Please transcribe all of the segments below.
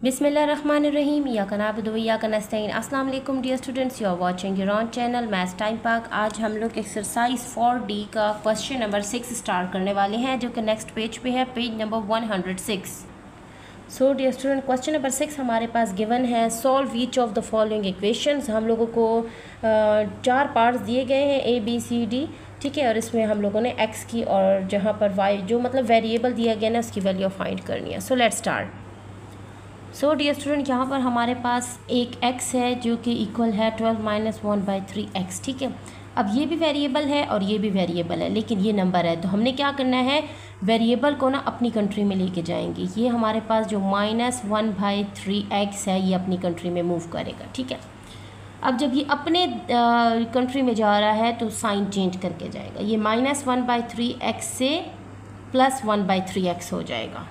बिस्मिल्लाहिर्रहमानिर्रहीम या कनाबुदु या कनस्तईन। अस्सलाम वालेकुम dear students, you are watching your on channel maths time Pak. आज हम लोग एक्सरसाइज 4D का क्वेश्चन नंबर 6 स्टार्ट करने वाले हैं, जो कि नेक्स्ट पेज पे है, page number 106। So dear student, question number 6 हमारे पास गिवन है। Solve each of the following equations. हम लोगों को 4 पार्ट्स दिए गए हैं, ABCD, ठीक है। और इसमें हम लोगों ने x की और जहाँ पर y जो मतलब वेरिएबल दिया गया ना उसकी वैल्यू फाइंड करनी है। So let's start. So dear student, यहाँ पर हमारे पास एक x है जो कि इक्वल है 12 - 1/3x, ठीक है। अब ये भी वेरिएबल है और ये भी वेरिएबल है, लेकिन ये नंबर है, तो हमने क्या करना है, वेरिएबल को ना अपनी कंट्री में लेके जाएंगे। ये हमारे पास जो -1/3x है ये अपनी कंट्री में मूव करेगा, ठीक है। अब जब ये अपने कंट्री में जा रहा है तो साइन चेंज करके जाएगा। ये -1/3x से +1/3x हो जाएगा,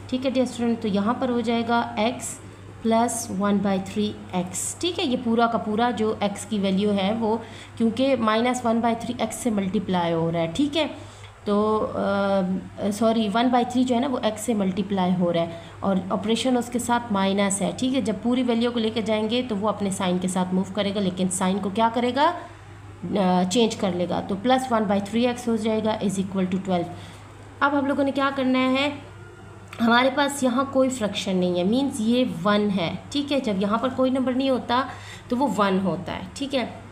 ठीक है डियर स्टूडेंट। तो यहाँ पर हो जाएगा x + 1/3x, ठीक है। ये पूरा का पूरा जो x की वैल्यू है वो, क्योंकि -1/3x से मल्टीप्लाई हो रहा है, ठीक है। तो 1/3 जो है ना वो x से मल्टीप्लाई हो रहा है और ऑपरेशन उसके साथ माइनस है, ठीक है। जब पूरी वैल्यू को लेकर जाएंगे तो वो अपने साइन के साथ मूव करेगा, लेकिन साइन को क्या करेगा, चेंज कर लेगा। तो +1/3x हो जाएगा = 12। अब हम लोगों ने क्या करना है, हमारे पास यहाँ कोई फ्रैक्शन नहीं है, मींस ये 1 है, ठीक है। जब यहाँ पर कोई नंबर नहीं होता तो वो 1 होता है, ठीक है।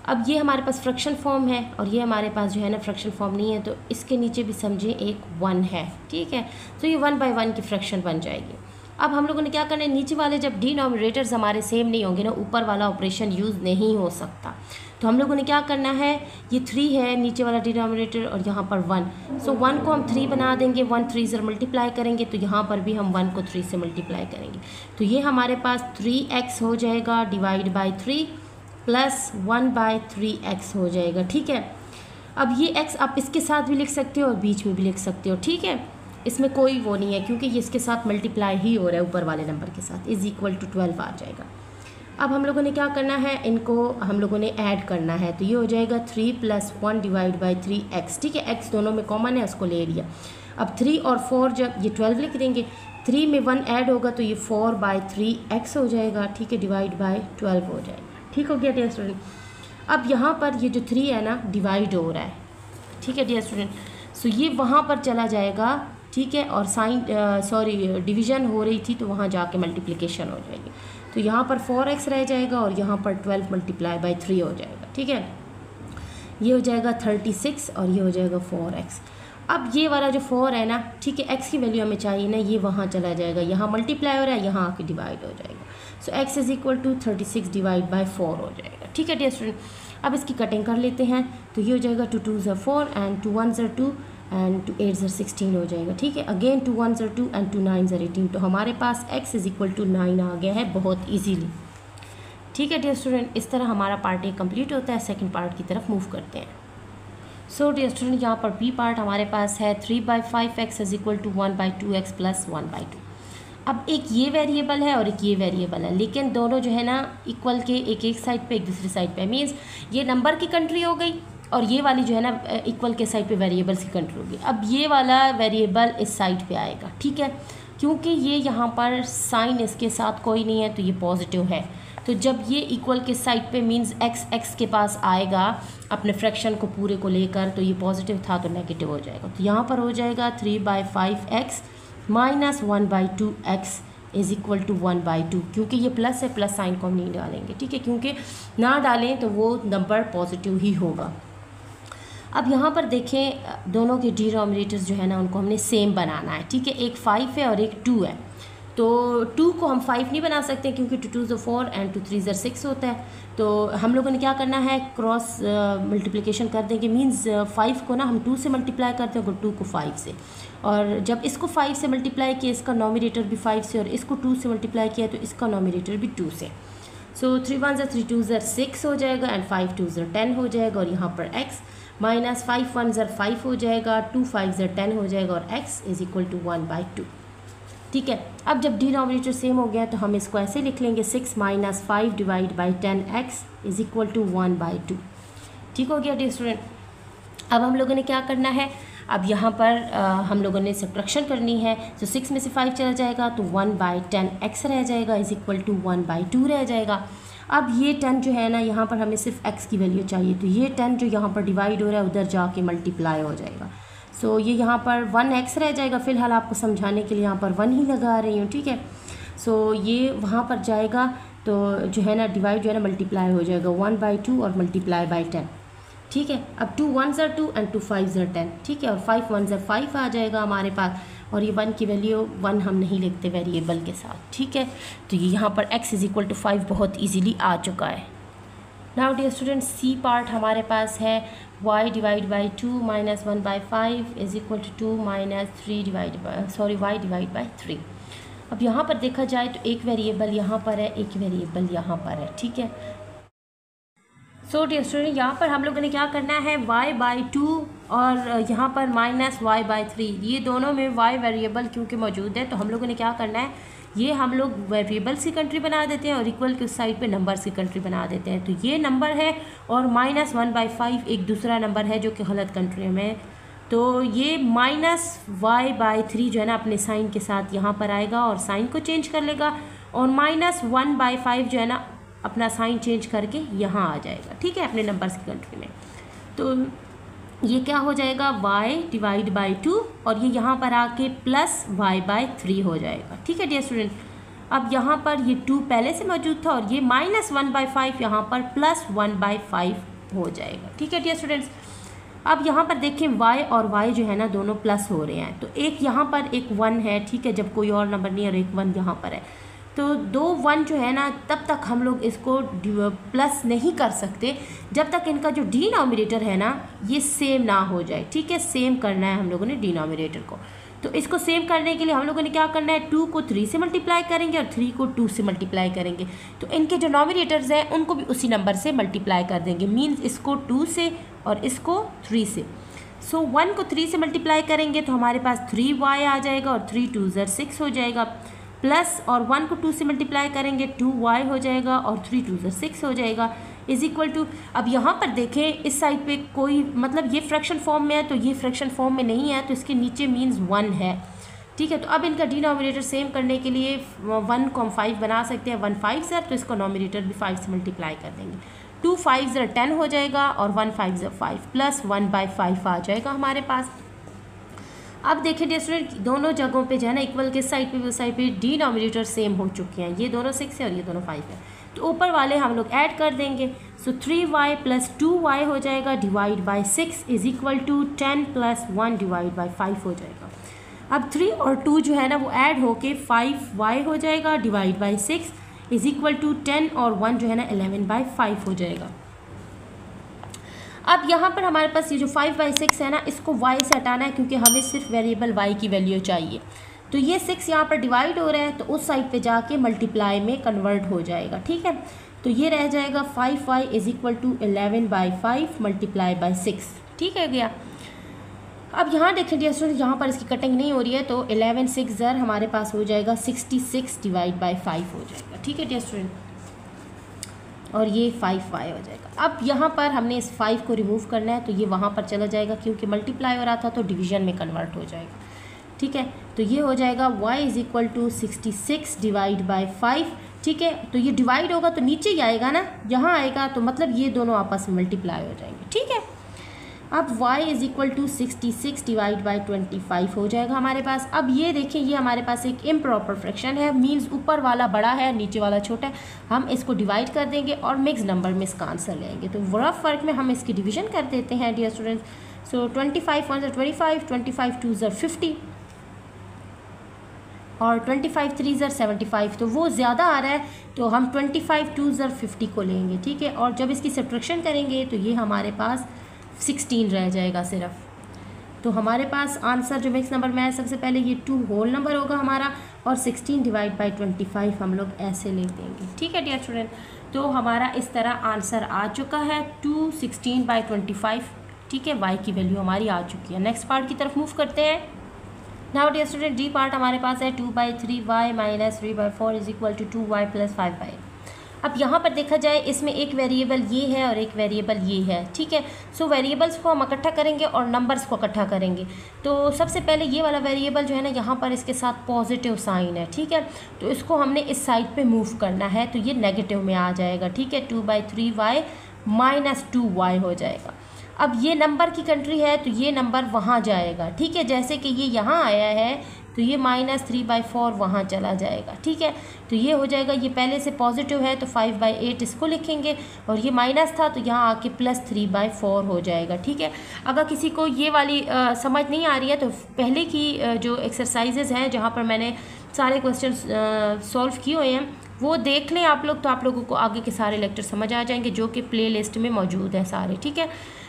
अब ये हमारे पास फ्रैक्शन फॉर्म है और ये हमारे पास जो है ना फ्रैक्शन फॉर्म नहीं है, तो इसके नीचे भी समझे एक 1 है, ठीक है। तो ये 1/1 की फ्रैक्शन बन जाएगी। अब हम लोगों ने क्या करना है, नीचे वाले जब डिनोमिनेटर्स हमारे सेम नहीं होंगे ना, ऊपर वाला ऑपरेशन यूज़ नहीं हो सकता। तो हम लोगों ने क्या करना है, ये 3 है नीचे वाला डिनोमिनेटर और यहाँ पर 1। सो 1 को हम 3 बना देंगे, 1 3 से मल्टीप्लाई करेंगे, तो यहाँ पर भी हम 1 को 3 से मल्टीप्लाई करेंगे। तो ये हमारे पास 3x हो जाएगा /3 + 1/3x हो जाएगा, ठीक है। अब ये x आप इसके साथ भी लिख सकते हो और बीच में भी लिख सकते हो, ठीक है। इसमें कोई वो नहीं है क्योंकि ये इसके साथ मल्टीप्लाई ही हो रहा है ऊपर वाले नंबर के साथ, = 12 आ जाएगा। अब हम लोगों ने क्या करना है, इनको हम लोगों ने ऐड करना है, तो ये हो जाएगा 3 + 1 / 3x, ठीक है। x दोनों में कॉमन है, उसको ले लिया। अब 3 और 4 जब ये 12 लिख देंगे, 3 में 1 ऐड होगा तो ये 4/3x हो जाएगा, ठीक है, /12 हो जाएगा, ठीक हो गया डियर स्टूडेंट। अब यहाँ पर ये जो 3 है ना डिवाइड हो रहा है, ठीक है डियर स्टूडेंट। सो ये वहाँ पर चला जाएगा, ठीक है, और डिवीज़न हो रही थी तो वहाँ जाके मल्टीप्लिकेशन हो जाएगी। तो यहाँ पर 4x रह जाएगा और यहाँ पर 12 × 3 हो जाएगा, ठीक है। ये हो जाएगा 36 और ये हो जाएगा 4x। अब ये वाला जो 4 है ना, ठीक है, x की वैल्यू हमें चाहिए ना, ये वहाँ चला जाएगा, यहाँ मल्टीप्लाई हो रहा है, यहाँ आके डिवाइड हो जाएगा। सो x = 36 / 4 हो जाएगा, ठीक है डियर स्टूडेंट। अब इसकी कटिंग कर लेते हैं, तो ये हो जाएगा 2 2s are 4 and 2 1s are 2 and 2 8s are 16 हो जाएगा, ठीक है। Again 2 1s are 2 and 2 9s are 18। तो हमारे पास x = 9 आ गया है बहुत ईजीली, ठीक है डियर स्टूडेंट। इस तरह हमारा पार्ट ए कंप्लीट होता है। सेकंड पार्ट की तरफ मूव करते हैं। सो डियर स्टूडेंट, यहाँ पर बी पार्ट हमारे पास है 3/5x = 1/2x + 1/2। अब एक ये वेरिएबल है और एक ये वेरिएबल है, लेकिन दोनों जो है ना इक्वल के, एक साइड पे एक दूसरी साइड पे, मीन्स ये नंबर की कंट्री हो गई और ये वाली जो है ना इक्वल के साइड पे वेरिएबल्स की कंट्री होगी। अब ये वाला वेरिएबल इस साइड पे आएगा, ठीक है, क्योंकि ये यहाँ पर साइन इसके साथ कोई नहीं है तो ये पॉजिटिव है। तो जब ये इक्वल के साइड पे मीन्स x के पास आएगा अपने फ्रैक्शन को पूरे को लेकर, तो ये पॉजिटिव था तो नेगेटिव हो जाएगा। तो यहाँ पर हो जाएगा 3/5x - 1/2x = 1/2, क्योंकि ये प्लस है, प्लस साइन को हम नहीं डालेंगे, ठीक है, क्योंकि ना डालें तो वो नंबर पॉजिटिव ही होगा। अब यहाँ पर देखें, दोनों के डिनोमिनेटर्स जो है ना उनको हमने सेम बनाना है, ठीक है। एक 5 है और एक 2 है, तो 2 को हम 5 नहीं बना सकते क्योंकि 2 2s are 4 and 2 3s are 6 होता है। तो हम लोगों ने क्या करना है, क्रॉस मल्टीप्लिकेशन कर देंगे, मींस 5 को ना हम 2 से मल्टीप्लाई करते हैं और 2 को 5 से, और जब इसको 5 से मल्टीप्लाई किया इसका नॉमिनेटर भी 5 से और इसको 2 से मल्टीप्लाई किया तो इसका नॉमिनेटर भी 2 से। सो 3 1s are 3 2s are 6 हो जाएगा एंड 5 2s are 10 हो जाएगा, और यहाँ पर x -5 1s are 5 हो जाएगा, 2 5s are 10 हो जाएगा और x = 1/2, ठीक है। अब जब डिनोमिनेटर सेम हो गया तो हम इसको ऐसे लिख लेंगे 6 - 5 / 10x = 1/2, ठीक हो गया डियर स्टूडेंट। अब हम लोगों ने क्या करना है, अब यहाँ पर हम लोगों ने सब्ट्रैक्शन करनी है, तो 6 में से 5 चला जाएगा तो 1/10x रह जाएगा इज इक्वल टू 1/2 रह जाएगा। अब ये 10 जो है ना, यहाँ पर हमें सिर्फ x की वैल्यू चाहिए, तो ये 10 जो यहाँ पर डिवाइड हो रहा है उधर जाके मल्टीप्लाई हो जाएगा। सो ये यहाँ पर 1x रह जाएगा। फ़िलहाल आपको समझाने के लिए यहाँ पर 1 ही लगा रही हूँ, ठीक है। सो ये वहाँ पर जाएगा तो जो है ना डिवाइड जो है ना मल्टीप्लाई हो जाएगा 1/2 और मल्टीप्लाई बाय 10, ठीक है। अब 2 1s are 2 and 2 5s are 10, ठीक है, और 5 1s are 5 आ जाएगा हमारे पास। और ये 1 की वैल्यू 1 हम नहीं लिखते वेरिएबल के साथ, ठीक है। तो ये यहाँ पर x इज इक्वल टू 5 बहुत ईजीली आ चुका है। Now dear student, C part हमारे पास है y divide by 2 minus 1/5 is equal to 2 minus 3 y divide by 3। अब यहाँ पर देखा जाए तो एक वेरिएबल यहाँ पर है, एक वेरिएबल यहाँ पर है, ठीक है। सो डियर स्टूडेंट, यहाँ पर हम लोगों ने क्या करना है, y/2 और यहाँ पर माइनस y/3, ये दोनों में y वेरिएबल क्योंकि मौजूद है तो हम लोगों ने क्या करना है, ये हम लोग वेरिएबल्स की कंट्री बना देते हैं और इक्वल के उस साइड पे नंबर्स की कंट्री बना देते हैं। तो ये नंबर है और -1/5 एक दूसरा नंबर है जो कि गलत कंट्री में, तो ये -y/3 जो है ना अपने साइन के साथ यहाँ पर आएगा और साइन को चेंज कर लेगा, और -1/5 जो है ना अपना साइन चेंज करके यहाँ आ जाएगा, ठीक है, अपने नंबर्स की कंट्री में। तो ये क्या हो जाएगा, y डिवाइड बाई 2 और ये यहाँ पर आके प्लस y/3 हो जाएगा, ठीक है डियर स्टूडेंट। अब यहाँ पर ये 2 पहले से मौजूद था और ये -1/5 यहाँ पर प्लस 1/5 हो जाएगा, ठीक है डियर स्टूडेंट्स। अब यहाँ पर देखें y और y जो है ना दोनों प्लस हो रहे हैं, तो एक यहाँ पर एक 1 है, ठीक है, जब कोई और नंबर नहीं है, और एक 1 यहाँ पर है, तो 2 1 जो है ना तब तक हम लोग इसको प्लस नहीं कर सकते जब तक इनका जो डिनोमिनेटर है ना ये सेम ना हो जाए, ठीक है। सेम करना है हम लोगों ने डिनोमिनेटर को, तो इसको सेम करने के लिए हम लोगों ने क्या करना है, 2 को 3 से मल्टीप्लाई करेंगे और 3 को 2 से मल्टीप्लाई करेंगे, तो इनके जो नोमिनेटर्स हैं उनको भी उसी नंबर से मल्टीप्लाई कर देंगे, मीन्स इसको 2 से और इसको 3 से। सो 1 को 3 से मल्टीप्लाई करेंगे तो हमारे पास 3y आ जाएगा और 3 2s are 6 हो जाएगा, प्लस और 1 को 2 से मल्टीप्लाई करेंगे 2y हो जाएगा और 3 2s are 6 हो जाएगा इज इक्वल टू। अब यहाँ पर देखें इस साइड पे कोई मतलब ये फ्रैक्शन फॉर्म में है तो ये फ्रैक्शन फॉर्म में नहीं है, तो इसके नीचे मीन्स 1 है, ठीक है। तो अब इनका डिनोमिनेटर सेम करने के लिए 1 को हम 5 बना सकते हैं, 1 5s are, तो इसको नोमिनेटर भी 5 से मल्टीप्लाई कर देंगे, 2 5s are 10 हो जाएगा और 1 5s are 5 प्लस 1/5 आ जाएगा हमारे पास। अब देखिए डियर स्टूडेंट, दोनों जगहों पे जो है ना इक्वल के साइड पे उस साइड पे डिनोमिनेटर सेम हो चुके हैं, ये दोनों 6 है और ये दोनों 5 है, तो ऊपर वाले हम लोग ऐड कर देंगे। सो 3y प्लस 2y हो जाएगा divide by 6 is equal to 10 plus 1 divide by 5 हो जाएगा। अब 3 और 2 जो है ना वो ऐड होके 5y हो जाएगा divide by 6 is equal to 10 और 1 जो है ना 11/5 हो जाएगा। अब यहाँ पर हमारे पास ये जो 5/6 है ना इसको y से हटाना है क्योंकि हमें सिर्फ वेरिएबल y की वैल्यू चाहिए, तो ये 6 यहाँ पर डिवाइड हो रहा है तो उस साइड पे जाके मल्टीप्लाई में कन्वर्ट हो जाएगा, ठीक है। तो ये रह जाएगा 5y is equal to 11/5 multiply by 6, ठीक है गया। अब यहाँ देखें डियर स्टूडेंट, यहाँ पर इसकी कटिंग नहीं हो रही है तो 11 6 हमारे पास हो जाएगा 66 डिवाइड बाई 5 हो जाएगा, ठीक है डियर स्टूडेंट, और ये 5y हो जाएगा। अब यहाँ पर हमने इस 5 को रिमूव करना है तो ये वहाँ पर चला जाएगा क्योंकि मल्टीप्लाई हो रहा था तो डिवीजन में कन्वर्ट हो जाएगा, ठीक है। तो ये हो जाएगा y is equal to 66 divide by 5, ठीक है। तो ये डिवाइड होगा तो नीचे ही आएगा ना, यहाँ आएगा तो मतलब ये दोनों आपस में मल्टीप्लाई हो जाएंगे, ठीक है। अब y is equal to 66 divide by 25 हो जाएगा हमारे पास। अब ये देखें ये हमारे पास एक इम्प्रॉपर फ्रैक्शन है, मींस ऊपर वाला बड़ा है नीचे वाला छोटा है, हम इसको डिवाइड कर देंगे और मिक्स नंबर में इसका आंसर लेंगे। तो रफ वर्क में हम इसकी डिवीजन कर देते हैं dear students. So 25 1s are 25, 25 2s are 50 और 25 3s are 75, तो वो ज़्यादा आ रहा है तो हम 25 2s are 50 को लेंगे, ठीक है। और जब इसकी सब्ट्रैक्शन करेंगे तो ये हमारे पास 16 रह जाएगा सिर्फ। तो हमारे पास आंसर जो मिक्स नंबर में है सबसे पहले ये 2 होल नंबर होगा हमारा और 16 डिवाइड बाई 25 हम लोग ऐसे लिख देंगे, ठीक है डियर स्टूडेंट। तो हमारा इस तरह आंसर आ चुका है 216/25, ठीक है, y की वैल्यू हमारी आ चुकी है। नेक्स्ट पार्ट की तरफ मूव करते हैं। Now dear student, D part हमारे पास है 2/3y minus 3/4 is equal to 2y plus 5/8। अब यहाँ पर देखा जाए इसमें एक वेरिएबल ये है और एक वेरिएबल ये है, ठीक है। सो वेरिएबल्स को हम इकट्ठा करेंगे और नंबर्स को इकट्ठा करेंगे। तो सबसे पहले ये वाला वेरिएबल जो है ना, यहाँ पर इसके साथ पॉजिटिव साइन है, ठीक है। तो इसको हमने इस साइड पे मूव करना है, तो ये नेगेटिव में आ जाएगा, ठीक है। 2/3y माइनस 2y हो जाएगा। अब ये नंबर की कंट्री है तो ये नंबर वहाँ जाएगा, ठीक है। जैसे कि ये यहाँ आया है तो ये -3/4 वहाँ चला जाएगा, ठीक है। तो ये हो जाएगा, ये पहले से पॉजिटिव है तो 5/8 इसको लिखेंगे, और ये माइनस था तो यहाँ आके +3/4 हो जाएगा, ठीक है। अगर किसी को ये वाली समझ नहीं आ रही है तो पहले की जो एक्सरसाइजेज हैं जहाँ पर मैंने सारे क्वेश्चन सॉल्व किए हुए हैं वो देख लें आप लोग, तो आप लोगों को आगे के सारे लेक्चर समझ आ जाएंगे जो कि प्ले लिस्ट में मौजूद है सारे, ठीक है।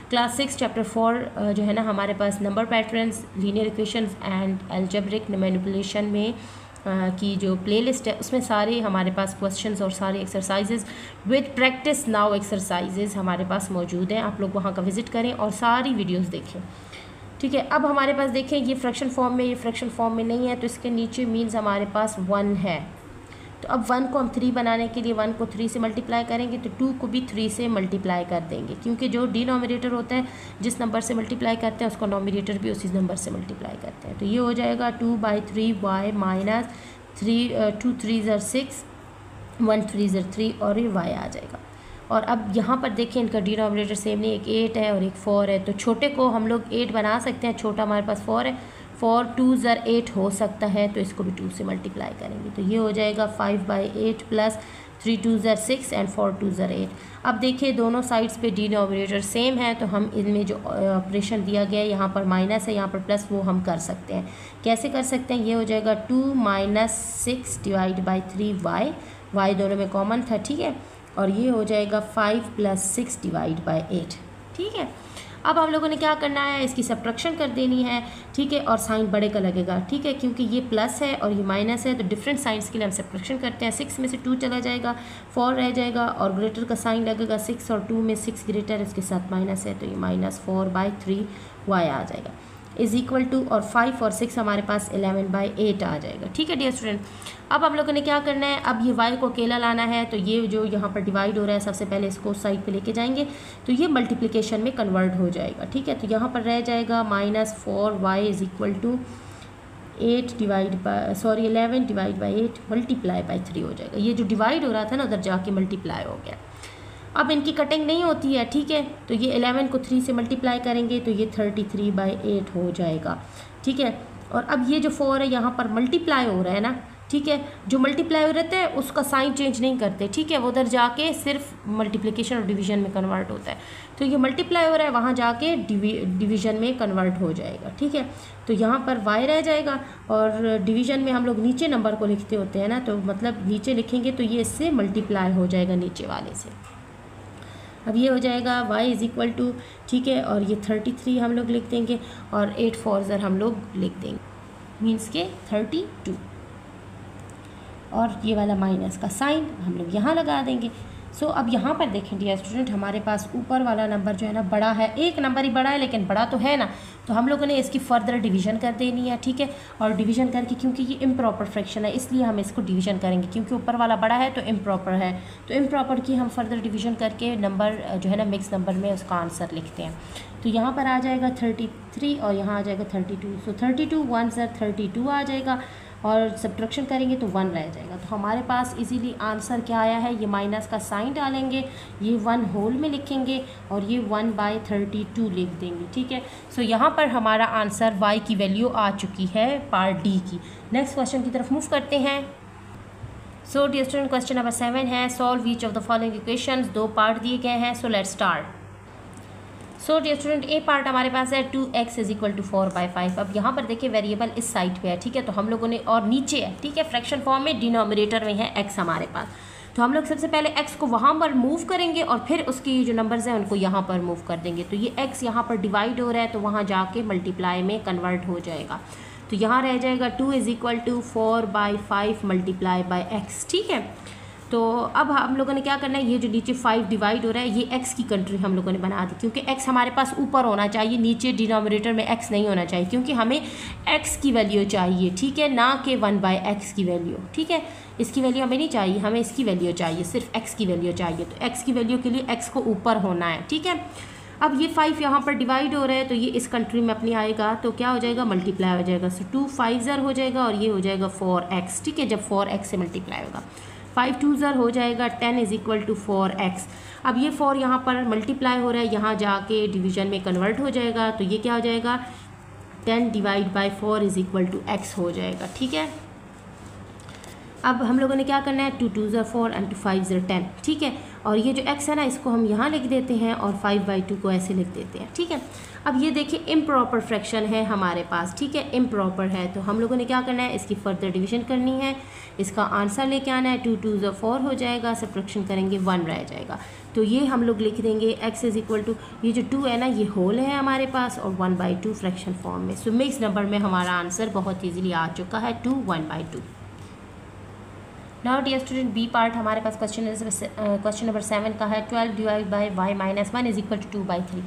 क्लास 6 चैप्टर 4 जो है ना हमारे पास number patterns, linear equations and algebraic manipulation में की जो प्लेलिस्ट है उसमें सारे हमारे पास क्वेश्चंस और सारे exercises with practice now exercises हमारे पास मौजूद हैं। आप लोग वहाँ का विज़िट करें और सारी वीडियोस देखें, ठीक है। अब हमारे पास देखें ये फ्रैक्शन फॉर्म में, ये फ्रैक्शन फॉर्म में नहीं है तो इसके नीचे मीन्स हमारे पास 1 है। तो अब 1 को हम 3 बनाने के लिए 1 को 3 से मल्टीप्लाई करेंगे तो 2 को भी 3 से मल्टीप्लाई कर देंगे, क्योंकि जो डिनोमिनेटर होता है जिस नंबर से मल्टीप्लाई करते हैं उसको नोमिनेटर भी उसी नंबर से मल्टीप्लाई करते हैं। तो ये हो जाएगा 2/3y माइनस 2 3 6 1 3 3 और ये y आ जाएगा। और अब यहाँ पर देखें इनका डिनोमिनेटर सेम नहीं, एक 8 है और एक 4 है, तो छोटे को हम लोग 8 बना सकते हैं, छोटा हमारे पास 4 है, 4 2 8 हो सकता है तो इसको भी 2 से मल्टीप्लाई करेंगे। तो ये हो जाएगा 5/8 प्लस 3 2 6 एंड 4 2 8। अब देखिए दोनों साइड्स पे डिनोमिनेटर सेम है तो हम इनमें जो ऑपरेशन दिया गया है यहाँ पर माइनस है यहाँ पर प्लस, वो हम कर सकते हैं। कैसे कर सकते हैं, ये हो जाएगा 2 - 6 डिवाइड बाई 3y, y दोनों में कॉमन था, ठीक है। और ये हो जाएगा 5 + 6 डिवाइड बाई 8, ठीक है। अब हम लोगों ने क्या करना है, इसकी सब्ट्रैक्शन कर देनी है, ठीक है। और साइन बड़े का लगेगा, ठीक है, क्योंकि ये प्लस है और ये माइनस है तो डिफरेंट साइंस के लिए हम सब्ट्रैक्शन करते हैं। 6 में से 2 चला जाएगा, 4 रह जाएगा और ग्रेटर का साइन लगेगा 6 और 2 में 6 ग्रेटर, इसके साथ माइनस है तो ये -4/3y आ जाएगा इज़ इक्वल टू, और 5 और 6 हमारे पास 11/8 आ जाएगा, ठीक है डियर स्टूडेंट। अब हम लोगों ने क्या करना है, अब ये y को अकेला लाना है, तो ये जो यहाँ पर डिवाइड हो रहा है सबसे पहले इसको साइड पे लेके जाएंगे तो ये मल्टीप्लिकेशन में कन्वर्ट हो जाएगा, ठीक है। तो यहाँ पर रह जाएगा -4y is equal to 11 divide by 8 multiply by 3 हो जाएगा। ये जो डिवाइड हो रहा था ना उधर जाके मल्टीप्लाई हो गया। अब इनकी कटिंग नहीं होती है, ठीक है। तो ये 11 को 3 से मल्टीप्लाई करेंगे तो ये 33/8 हो जाएगा, ठीक है। और अब ये जो 4 है यहाँ पर मल्टीप्लाई हो रहा है ना, ठीक है। जो मल्टीप्लाई हो रहता है उसका साइन चेंज नहीं करते, ठीक है, वो उधर जाके सिर्फ मल्टीप्लिकेशन और डिवीजन में कन्वर्ट होता है। तो ये मल्टीप्लाई हो रहा है वहाँ जाके डिवीजन में कन्वर्ट हो जाएगा, ठीक है। तो यहाँ पर y रह जाएगा और डिवीजन में हम लोग नीचे नंबर को लिखते होते हैं ना, तो मतलब नीचे लिखेंगे तो ये इससे मल्टीप्लाई हो जाएगा नीचे वाले से। अब ये हो जाएगा y इज़ इक्वल टू, ठीक है, और ये 33 हम लोग लिख देंगे और 8 4 हम लोग लिख देंगे, मीन्स के 32, और ये वाला माइनस का साइन हम लोग यहाँ लगा देंगे। सो अब यहाँ पर देखें डियर स्टूडेंट, हमारे पास ऊपर वाला नंबर जो है ना बड़ा है, एक नंबर ही बड़ा है लेकिन बड़ा तो है ना, तो हम लोगों ने इसकी फर्दर डिवीज़न कर देनी है, ठीक है। और डिवीज़न करके, क्योंकि ये इम्प्रॉपर फ्रैक्शन है इसलिए हम इसको डिवीज़न करेंगे, क्योंकि ऊपर वाला बड़ा है तो इम्प्रॉपर है, तो इम्प्रॉपर की हम फर्दर डिवीज़न करके नंबर जो है ना मिक्स नंबर में उसका आंसर लिखते हैं। तो यहाँ पर आ जाएगा 33 और यहाँ आ जाएगा 32। सो 32 1 32 आ जाएगा और सब्ट्रैक्शन करेंगे तो 1 रह जाएगा। तो हमारे पास इजीली आंसर क्या आया है, ये माइनस का साइन डालेंगे, ये 1 होल में लिखेंगे और ये 1/32 लिख देंगे, ठीक है। सो यहाँ पर हमारा आंसर y की वैल्यू आ चुकी है पार्ट डी की। नेक्स्ट क्वेश्चन की तरफ मूव करते हैं। So dear student, question number 7 है, solve each of the following equations. 2 part दिए गए हैं, so let's start. So dear student, A part हमारे पास है 2x इज इक्वल टू 4/5। अब यहाँ पर देखिए वेरिएबल इस साइड पे है, ठीक है, तो हम लोगों ने, और नीचे है, ठीक है, फ्रैक्शन फॉर्म में डिनोमिनेटर में है x हमारे पास, तो हम लोग सबसे पहले x को वहाँ पर मूव करेंगे और फिर उसकी जो नंबर्स हैं उनको यहाँ पर मूव कर देंगे। तो ये x यहाँ पर डिवाइड हो रहा है तो वहाँ जाके मल्टीप्लाई में कन्वर्ट हो जाएगा। तो यहाँ रह जाएगा 2 is equal to 4/5 multiply by x, ठीक है। तो अब हम लोगों ने क्या करना है, ये जो नीचे 5 डिवाइड हो रहा है ये x की कंट्री हम लोगों ने बना दी, क्योंकि x हमारे पास ऊपर होना चाहिए, नीचे डिनोमिनेटर में x नहीं होना चाहिए, क्योंकि हमें x की वैल्यू चाहिए, ठीक है, ना कि 1/x की वैल्यू, ठीक है। इसकी वैल्यू हमें नहीं चाहिए, हमें इसकी वैल्यू चाहिए, सिर्फ x की वैल्यू चाहिए। तो x की वैल्यू के लिए x को ऊपर होना है, ठीक है। अब ये 5 यहाँ पर डिवाइड हो रहा है तो ये इस कंट्री में अपनी आएगा तो क्या हो जाएगा, मल्टीप्लाई हो जाएगा। सो 2 5 ज़र हो जाएगा और ये हो जाएगा 4x, ठीक है। जब 4x से मल्टीप्लाई होगा 5 2 ज़र हो जाएगा 10 इज़ इक्वल टू 4x। अब ये 4 यहाँ पर मल्टीप्लाई हो रहा है, यहाँ जाके डिवीजन में कन्वर्ट हो जाएगा तो ये क्या हो जाएगा, 10 divide by 4 is equal to x हो जाएगा, ठीक है। अब हम लोगों ने क्या करना है, 2 2 ज़र 4 एंड 2 5 ज़र 10, ठीक है। और ये जो x है ना इसको हम यहाँ लिख देते हैं और 5/2 को ऐसे लिख देते हैं, ठीक है। अब ये देखिए इम्प्रॉपर फ्रैक्शन है हमारे पास, ठीक है, इम्प्रॉपर है। तो हम लोगों ने क्या करना है, इसकी फर्दर डिवीजन करनी है, इसका आंसर लेके आना है। 2 2 ज़र 4 हो जाएगा, सब्ट्रैक्शन करेंगे 1 रह जाएगा। तो ये हम लोग लिख देंगे x इज़ इक्वल टू, ये जो 2 है ना ये होल है हमारे पास और 1/2 फ्रैक्शन फॉर्म में। सो मिक्स नंबर में हमारा आंसर बहुत ईजिली आ चुका है 2 1/2। Now dear student B part हमारे पास क्वेश्चन नंबर 7 का है। 12 divide by y minus 1 is equal to 2/3।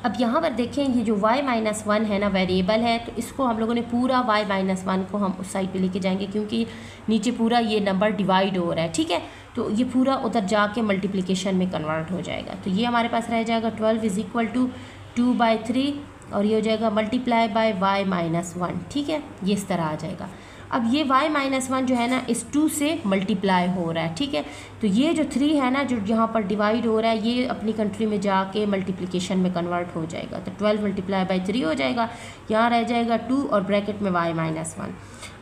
अब यहाँ पर देखें ये जो y माइनस 1 है ना वेरिएबल है, तो इसको हम लोगों ने पूरा y माइनस 1 को हम उस साइड पे लेके जाएंगे क्योंकि नीचे पूरा ये नंबर डिवाइड हो रहा है, ठीक है। तो ये पूरा उधर जाके मल्टीप्लिकेशन में कन्वर्ट हो जाएगा। तो ये हमारे पास रह जाएगा 12 इज इक्वल टू 2/3 और ये हो जाएगा मल्टीप्लाई बाय y माइनस 1, ठीक है। ये इस तरह आ जाएगा। अब ये y माइनस 1 जो है ना इस 2 से मल्टीप्लाई हो रहा है, ठीक है। तो ये जो 3 है ना जो यहाँ पर डिवाइड हो रहा है ये अपनी कंट्री में जाके मल्टीप्लिकेशन में कन्वर्ट हो जाएगा। तो 12 मल्टीप्लाई बाई 3 हो जाएगा, यहाँ रह जाएगा 2 और ब्रैकेट में y माइनस 1।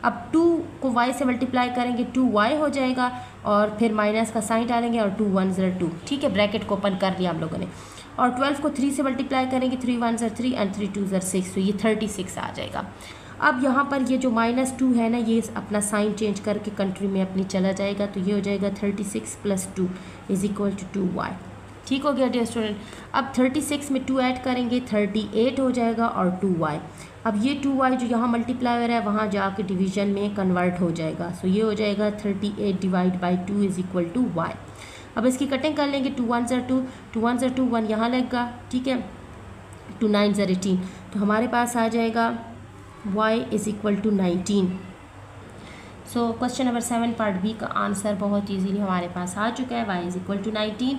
अब 2 को y से मल्टीप्लाई करेंगे 2y हो जाएगा और फिर माइनस का साइन डालेंगे और 2 1 ज़र 2, ठीक है। ब्रैकेट को ओपन कर लिया हम लोगों ने। और 12 को 3 से मल्टीप्लाई करेंगे 3 1 ज़र 3 एंड 3 2 ज़र 6, तो ये 36 आ जाएगा। अब यहाँ पर ये जो -2 है ना ये अपना साइन चेंज करके कंट्री में अपनी चला जाएगा। तो ये हो जाएगा 36 + 2 इज़ इक्वल टू 2y, ठीक हो गया डियर स्टूडेंट। अब 36 में 2 ऐड करेंगे 38 हो जाएगा और 2y। अब ये 2y जो यहाँ मल्टीप्लाई हो रहा है वहाँ जाके डिवीजन में कन्वर्ट हो जाएगा। सो ये हो जाएगा 38 divide by 2 is equal to y। अब इसकी कटिंग कर लेंगे 2 1 ज़र 2, 2 1 ज़र 2 1 यहाँ लगेगा, ठीक है। 2 9 ज़र 18, तो हमारे पास आ जाएगा y is equal to 19। So question number 7 part B का आंसर बहुत इजीली हमारे पास आ चुका है, y is equal to 19।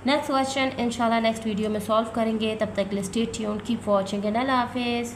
Next question इंशाल्लाह नेक्स्ट वीडियो में सॉल्व करेंगे। तब तक के लिए stay tuned, keep watching and अल्लाह हाफिज़।